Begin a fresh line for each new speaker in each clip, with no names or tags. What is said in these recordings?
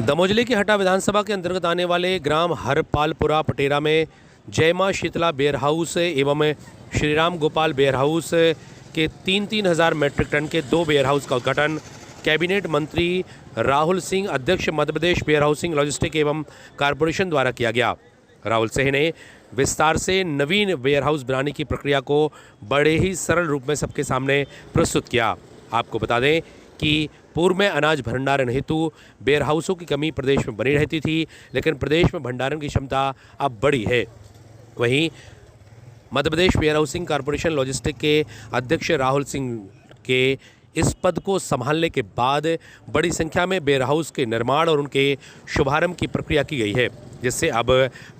दमोह जिले की हटा विधानसभा के अंतर्गत आने वाले ग्राम हरपालपुरा पटेरा में जय मां शीतला बेयर हाउस एवं श्रीराम गोपाल बेयर हाउस के 3,000 मीट्रिक टन के 2 बेयर हाउस का उद्घाटन कैबिनेट मंत्री राहुल सिंह अध्यक्ष Madhya Pradesh where housing logistic एवं कारपोरेशन द्वारा किया गया। राहुल सिंह ने विस्तार से नवीन वेयर हाउस बनाने की प्रक्रिया को बड़े ही सरल रूप में सबके सामने प्रस्तुत किया। आपको बता दें कि पूर्व में अनाज भंडारण हेतु वेयर हाउसों की कमी प्रदेश में बनी रहती थी, लेकिन प्रदेश में भंडारण की क्षमता अब बढ़ी है। वहीं Madhya Pradesh where housing corporation logistic के अध्यक्ष राहुल सिंह के इस पद को संभालने के बाद बड़ी संख्या में वेयर हाउस के निर्माण और उनके शुभारंभ की प्रक्रिया की गई है, जिससे अब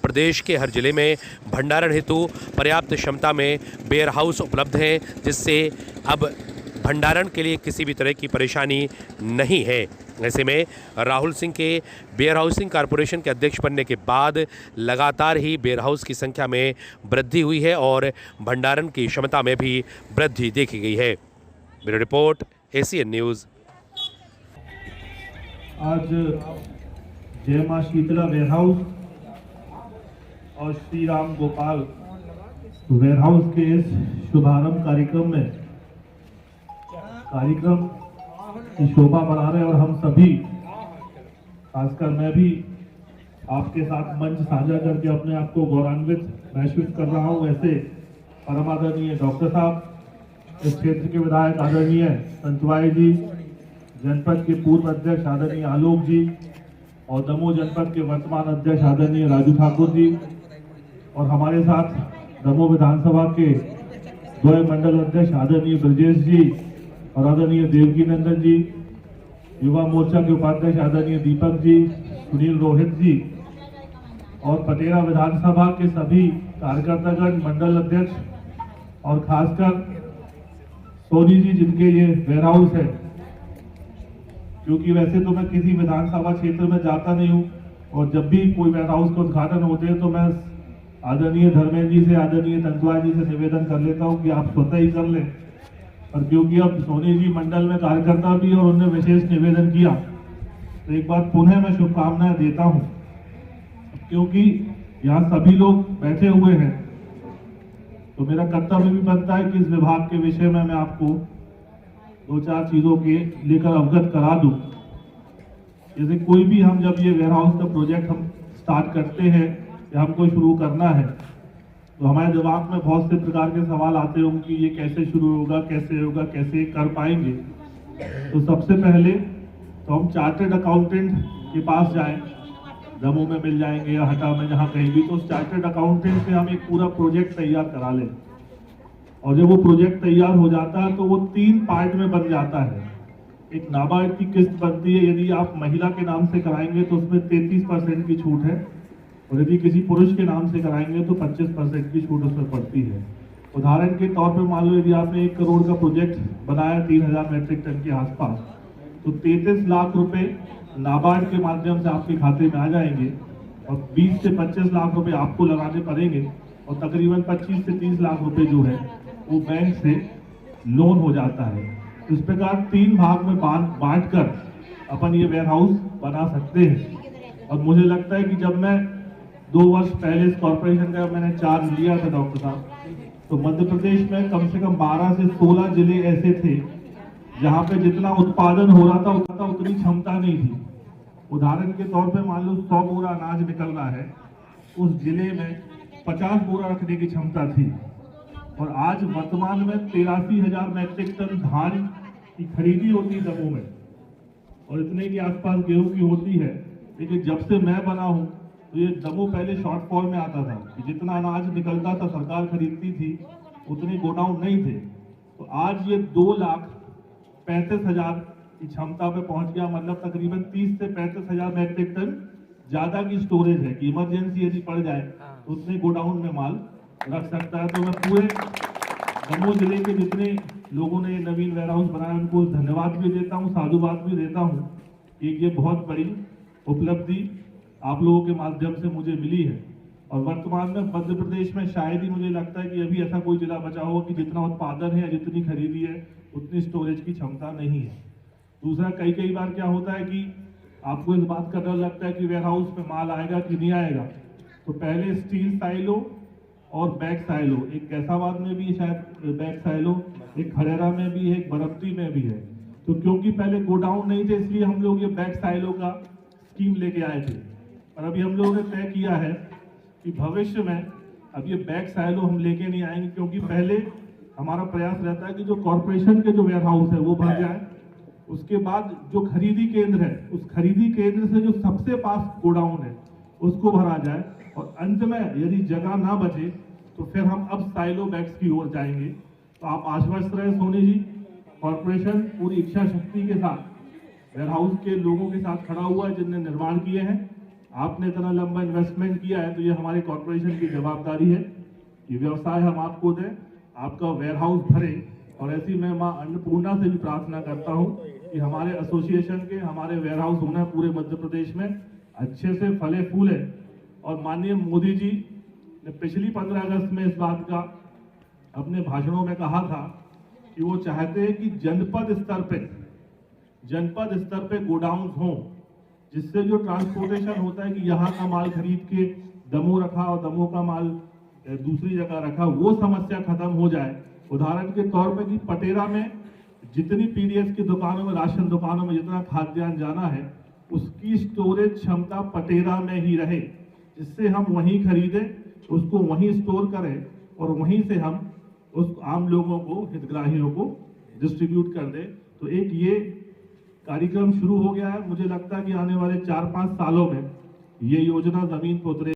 प्रदेश के हर जिले में भंडारण हेतु पर्याप्त क्षमता में वेयर हाउस उपलब्ध हैं, जिससे अब भंडारण के लिए किसी भी तरह की परेशानी नहीं है। ऐसे में राहुल सिंह के वेयर हाउसिंग कारपोरेशन के अध्यक्ष बनने के बाद लगातार ही वेयर हाउस की संख्या में वृद्धि हुई है और भंडारण की क्षमता में भी वृद्धि देखी गई है। Bureau report, ACN news.
आज जय मां शीतला वेयर हाउस और श्रीराम गोपाल वेयर हाउस के इस शुभारंभ कार्यक्रम की शोभा बढ़ा रहे और हम सभी, खासकर मैं भी आपके साथ मंच साझा करके अपने आप को गौरवान्वित महसूस कर रहा हूं। ऐसे परम आदरणीय डॉक्टर साहब, इस क्षेत्र के विधायक आदरणीय संतवाई जी, जनपद के पूर्व अध्यक्ष आदरणीय आलोक जी और दमोह जनपद के वर्तमान अध्यक्ष आदरणीय राजू ठाकुर जी, और हमारे साथ दमोह विधानसभा के 2 मंडल अध्यक्ष आदरणीय ब्रजेश जी और आदरणीय देवकी नंदन जी, युवा मोर्चा के उपाध्यक्ष आदरणीय दीपक जी, सुनील रोहित जी और पटेरा विधानसभा के सभी कार्यकर्तागण, मंडल अध्यक्ष और खासकर सोनी जी, जिनके ये वेयर हाउस है। क्योंकि वैसे तो मैं किसी विधानसभा क्षेत्र में जाता नहीं हूँ और जब भी कोई वेयर हाउस का उद्घाटन होते हैं तो मैं आदरणीय धर्मेंद्र जी से, आदरणीय तंतुआ जी से निवेदन कर लेता हूँ कि आप स्वतः ही कर लें। और क्योंकि अब सोनी जी मंडल में कार्यकर्ता भी और उन्होंने विशेष निवेदन किया, तो एक बार पुनः मैं शुभकामनाएं देता हूँ। क्योंकि यहाँ सभी लोग बैठे हुए हैं तो मेरा कर्तव्य भी बनता है कि इस विभाग के विषय में मैं आपको 2-4 चीजों के लेकर अवगत करा दूं। जैसे कोई भी हम जब ये वेयर हाउस का प्रोजेक्ट हम स्टार्ट करते हैं या हमको शुरू करना है तो हमारे दिमाग में बहुत से प्रकार के सवाल आते होंगे कि ये कैसे शुरू होगा, कैसे कर पाएंगे। तो सबसे पहले तो हम चार्टर्ड अकाउंटेंट के पास जाएं, दमोह में मिल जाएंगे या हटा में, जहाँ कहीं भी, तो चार्टर्ड अकाउंटेंट से हम एक पूरा प्रोजेक्ट तैयार करा लें। और जब वो प्रोजेक्ट तैयार हो जाता है तो वो 3 पार्ट में बन जाता है। एक नाबार्ड की किस्त बनती है, यदि आप महिला के नाम से कराएंगे तो उसमें 33% की छूट है, और यदि किसी पुरुष के नाम से कराएंगे तो 25% की छूट उसमें पड़ती है। उदाहरण के तौर पर मान लो यदि आपने 1 करोड़ का प्रोजेक्ट बनाया 3,000 मीट्रिक टन के आसपास, तो 33 लाख रुपए नाबार्ड के माध्यम से आपके खाते में आ जाएंगे और 20 से 25 लाख रुपए आपको लगाने पड़ेंगे और तकरीबन 25 से 30 लाख रुपए जो है वो बैंक से लोन हो जाता है। इस प्रकार 3 भाग में बांट कर अपन ये वेयर हाउस बना सकते हैं। और मुझे लगता है कि जब मैं 2 वर्ष पहले इस कॉर्पोरेशन का मैंने चार्ज लिया था डॉक्टर साहब, तो मध्य प्रदेश में कम से कम 12 से 16 जिले ऐसे थे जहाँ पे जितना उत्पादन हो रहा था उतनी क्षमता नहीं थी। उदाहरण के तौर पे मान लो 100 बोरा अनाज निकल रहा है, उस जिले में 50 बोरा रखने की क्षमता थी। और आज वर्तमान में 83,000 मीट्रिक टन धान की खरीदी होती है दमोह में और इतने के आसपास गेहूं की होती है। लेकिन जब से मैं बना हूं तो ये दमोह पहले शॉर्टफॉल में आता था कि जितना अनाज निकलता था सरकार खरीदती थी, उतने गोडाउन नहीं थे। तो आज ये 2,35,000 की क्षमता पे पहुंच गया, मतलब तकरीबन 30 से 35,000 मीट्रिक टन ज्यादा की स्टोरेज है कि इमरजेंसी यदि पड़ जाए तो उतने गोडाउन में माल रख सकता है। तो मैं पूरे दमोह जिले के जितने लोगों ने ये नवीन वेयर हाउस बनाया उनको धन्यवाद भी देता हूँ, साधुवाद भी देता हूँ। ये बहुत बड़ी उपलब्धि आप लोगों के माध्यम से मुझे मिली है। और वर्तमान में मध्य प्रदेश में शायद ही मुझे लगता है कि अभी ऐसा कोई जिला बचा हो कि जितना उत्पादन है, जितनी खरीदी है, उतनी स्टोरेज की क्षमता नहीं है। दूसरा, कई बार क्या होता है कि आपको इस बात का डर लगता है कि वेयर हाउस में माल आएगा कि नहीं आएगा, तो पहले स्टील साइलो और बैग साइलो, एक कैसाबाद में भी शायद बैग साइलो, एक खरेरा में भी है, एक बरमती में भी है। तो क्योंकि पहले गोडाउन नहीं थे इसलिए हम लोग ये बैग साइलो का स्कीम लेके आए थे। और अभी हम लोगों ने तय किया है कि भविष्य में अब ये बैग साइलो हम लेके नहीं आएंगे, क्योंकि पहले हमारा प्रयास रहता है कि जो कॉरपोरेशन के जो वेयर हाउस है वो भर जाए, उसके बाद जो खरीदी केंद्र है उस खरीदी केंद्र से जो सबसे पास गोडाउन है उसको भरा जाए, और अंत में यदि जगह ना बचे तो फिर हम अब साइलो बैग्स की ओर जाएंगे। तो आप आश्वस्त रहे सोनी जी, कॉरपोरेशन पूरी इच्छा शक्ति के साथ वेयर हाउस के लोगों के साथ खड़ा हुआ है जिनने निर्माण किए हैं। आपने इतना लंबा इन्वेस्टमेंट किया है तो ये हमारे कॉरपोरेशन की जवाबदारी है कि व्यवसाय हम आपको दें, आपका वेयर हाउस भरे। और ऐसी मैं मां अन्नपूर्णा से भी प्रार्थना करता हूं कि हमारे एसोसिएशन के हमारे वेयर हाउस होना पूरे मध्य प्रदेश में अच्छे से फले फूले। और माननीय मोदी जी ने पिछली 15 अगस्त में इस बात का अपने भाषणों में कहा था कि वो चाहते हैं कि जनपद स्तर पे गोडाउन्स हों, जिससे जो ट्रांसपोर्टेशन होता है कि यहाँ का माल खरीद के दमोह रखा और दमोह का माल दूसरी जगह रखा, वो समस्या खत्म हो जाए। उदाहरण के तौर पे कि पटेरा में जितनी पीडीएस की दुकानों में, राशन दुकानों में जितना खाद्यान्न जाना है उसकी स्टोरेज क्षमता पटेरा में ही रहे, जिससे हम वहीं खरीदें, उसको वहीं स्टोर करें और वहीं से हम उस आम लोगों को, हितग्राहियों को डिस्ट्रीब्यूट कर दें। तो एक ये कार्यक्रम शुरू हो गया है। मुझे लगता है कि आने वाले 4-5 सालों में ये योजना जमीन पर उतरे।